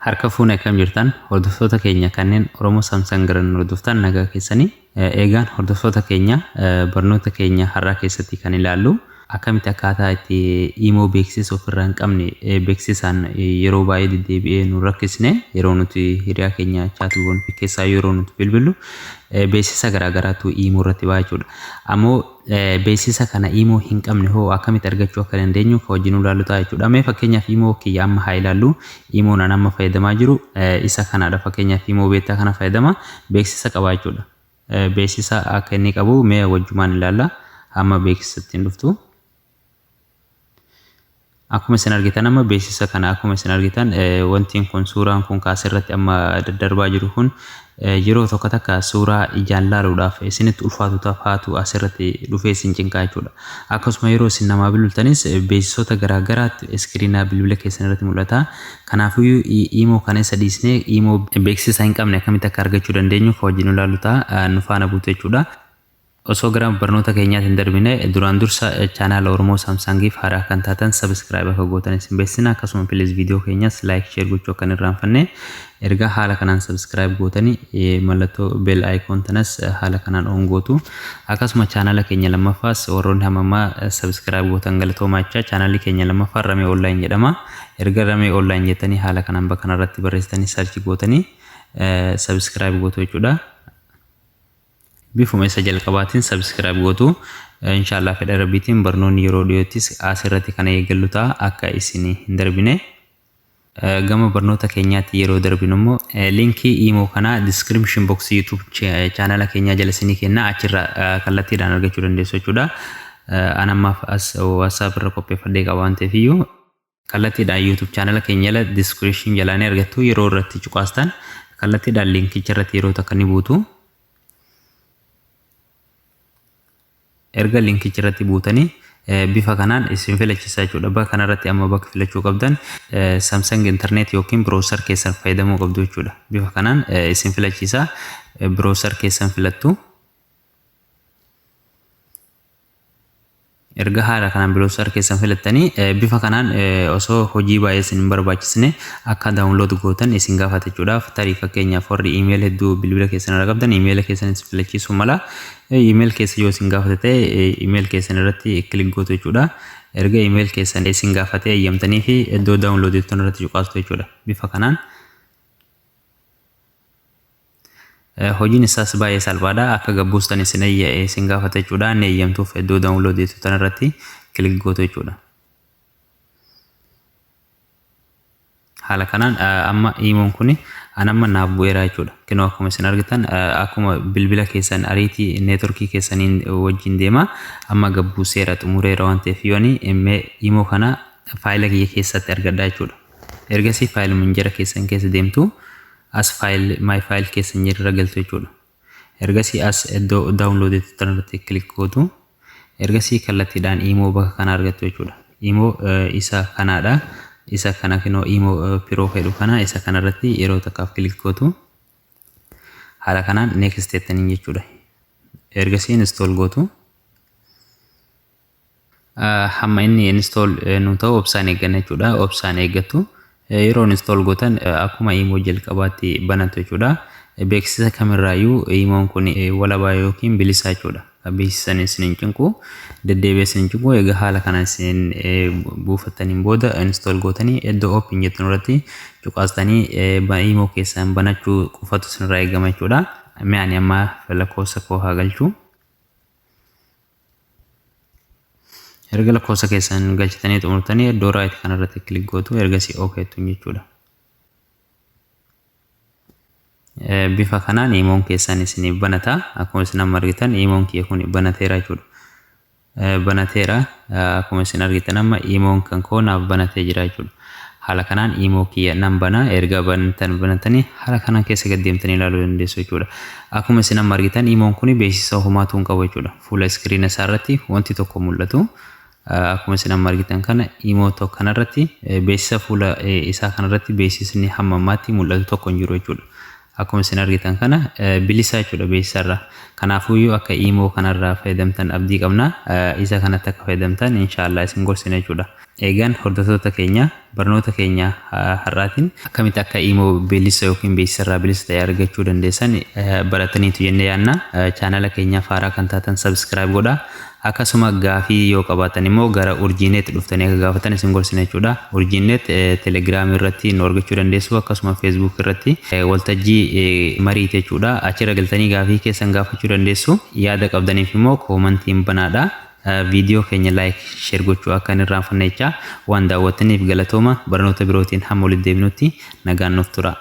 Harka fuunee kam jirtan hordoftoota keenya kanneen Oromoo Samsung garan hordoftan nagaa keessanii eegaan hordoftoota keenya barnoota keenya har'aa keessatti kan ilaallu akkamitti akkaataa itti imo beeksisa ofirraa hin qabne beeksisaan yeroo baay'ee deddeebi'ee nu rakkisne yeroo nuti hiriyaa keenya chaatuun keessaa yeroo nuti bilbilu beeksisa garaagaraatu imo irratti baachuudha. Ammoo beeksisa kana imo hin qabne hoo akkamitti argachuu akka dandeenyu ka wajjin ilaallu ta'a jechuudha. Mee fakkeenyaaf imo kiyya amma haa ilaallu. Imo nan amma fayyadamaa jiru isa kanaadha. Fakkeenyaaf imo beektaa kana fayyadama beeksisa qaba jechuudha. Beeksisa akka inni qabu mee wajjumaan ilaalla. Amma beeksisatti hin dhuftu. Akkuma isin argitan amma beeksisa kana akkuma isin argitan wantiin kun suuraan kun kaasirratti amma daddarbaa jiru kun yeroo tokko takka suuraa ijaan laaluudhaaf isinitti ulfaatu tafaatu asirratti dhufee isin cinqaa jechuudha. Akkasuma yeroo isin namaa bilbiltanis beeksisoota garaagaraatti iskiriinaa bilbila keessan irratti mul'ata. Kanaafuu imo kana isa dhiisnee imo beeksisa hin qabne akkamitti akka argachuu dandeenyu ka wajjin ilaallu ta'a nu faana buutu jechuudha. Osoo gara barnoota keenyaatiin darbine duraan dursa chaanaala Oromoo Samsangiif haaraa kan taatan subscribe akka gootan isin beeksina. Akkasuma please video keenyas like share gochuu akka hin irraanfanne. Erga haala kanaan subscribe gootanii mallattoo bell icon tanas haala kanaan on gootu. Akkasuma chaanaala keenya lammaffaas warroonni hamammaa subscribe gootan galatoomaa jecha chaanaalli keenya lammaffaa Ramee Online jedhama. Erga Ramee Online jettanii haala kanaan bakka kanarratti barreessitanii search gootanii subscribe gootu jechuudha. Bifuma isa jalqabaatiin subscribe gootu inshallah fedha rabbiitiin barnoonni yeroo dhiyoottis asirratti kana eegallu ta'a akka isin hin darbine. Gama barnoota keenyaatti yeroo darbinu immoo linkii imo kana description box YouTube chaanala keenyaa jala isinii kenna achirra kallattiidhaan argachuu dandeessu jechuudha. Anammaaf as WhatsApp irra qopheeffadhee qaba waan ta'eef iyyuu kallattiidhaan YouTube chaanala keenya jala description jalaanii argattu yeroo irratti cuqaastan kallattiidhaan linkicha irratti yeroo takka ni buutu. Erga linkicha irratti buutanii bifa kanaan isin filachiisa jechuudha. Bakka kanarratti amma bakka filachuu qabdan Samsung internet yookiin browser keessan fayyadamuu qabdu jechuudha. Bifa kanaan isin filachiisa browser keessan filattu. Erga haala kanaan browser keessan filattanii bifa kanaan osoo hojii baay'ee isin barbaachisne akka download gootan isin gaafata jechuudha. Tarii fakkeenyaaf warri email hedduu bilbila keessan irra qabdan email keessan isin filachiisuu mala email keessa yoo isin gaafate ta'e email keessan irratti click gootu jechuudha. Erga email keessan isin gaafate eeyyamtanii fi iddoo download jettan irratti cuqaastu jechuudha. Bifa kanaan hojiin isaas baay'ee salphaadha. Akka gabbuustan isin gaafata jechuudha. Inni eeyyamtuuf iddoo download jettan irratti click gootu jechuudha. Haala kanaan amma imoon kuni anamma naaf bu'eera jechuudha. Kinoo akkuma isin argitan akkuma bilbila keessan ariitii neetworkii keessaniin wajjin deema amma gabbuuseera xumureera waan ta'eef yooni imo kana faayila kiyya keessatti argadha jechuudha. Ergasii faayil minjara keessan keessa deemtu as file my file keessan jirra galtu jechuudha. Ergasii as iddoo download jettan irratti click gootu. Ergasii kallattiidhaan imo bakka kana argattu jechuudha. Imo isa kanaadha. Isa kana kinoo imo profile kana isa kanarratti yeroo takkaaf click gootu. Haala kanaan next jettaniin jechuudha. Ergasii install gootu. Hamma inni install nu ta'u obsaan eegganna jechuudha. Obsaan eeggattu. Yeroo install gootan akkuma imo jalqabaatti banatu jechuudha. Beeksisa kamirraayyuu imoon kun walabaa yookiin bilisa jechuudha. Beeksisan isin cinqu deddeebi'ee isin cinqu egaa haala kanaan isin buufattaniin booda install gootanii iddoo open jettan irratti cuqaastanii imo keessan banachuu qofatu isinirraa eegama jechuudha. Mi'aani amma lakkoofsa koo haa galchu. Erga lakkoofsa keessan galchitanii xumurtanii iddoo right kanarratti click gootu ergasii okay jettu jechuudha. Bifa kanaan imoon keessan isiniif banata. Akkuma isin amma argitan imoon kiyya kun banateera jechuudha. Banateera akkuma isin argitan amma imoon kan koo naaf banatee jira jechuudha. Haala kanaan imo kiyya nan bana erga banatanii haala kanaan keessa gad deemtanii ilaaluu dandeessu jechuudha. Akkuma isin amma argitan imoon kun beeksisa homaatu hin qabu jechuudha. Fuula iskiriina isaa irratti wanti tokko mul'atu. Akkuma isin amma argitan kana imo tokko kanarratti beeksisa fuula isaa kanarratti beeksisni hamma ammaatti mul'atu tokko hin jiru jechuudha. Akkuma isin argitan kana bilisa jechuudha beeksisarra. Kanaafuu akka imo kanarraa fayyadamtan abdii qabna. Isa kanatti akka fayyadamtan inshallah isin gorsina jechuudha. Eegan hordoftoota keenya barnoota keenya har'aatiin akkamitti akka imo bilisa yookiin beeksisarraa bilisa ta'e argachuu dandeessan barataniitu jennee yaanna. Chaanala keenya faaraa kan taatan subscribe godhaa. Akkasuma gaafii yoo qabaatan immoo gara Urjiinet dhuftanii akka gaafatan isin gorsina jechuudha. Urjiinet Telegram irratti nu argachuu dandeessu, akkasuma Facebook irratti waltajjii marii jechuudha. Achirra galtanii gaafii keessan gaafachuu dandeessu. Yaada qabdaniif immoo koomantiin banaadha. Video keenya like share gochuu akka hin irraanfanne jecha waan daawwattaniif galatooma. Barnoota birootiin hamma walitti deebinutti nagaan nuuf tura.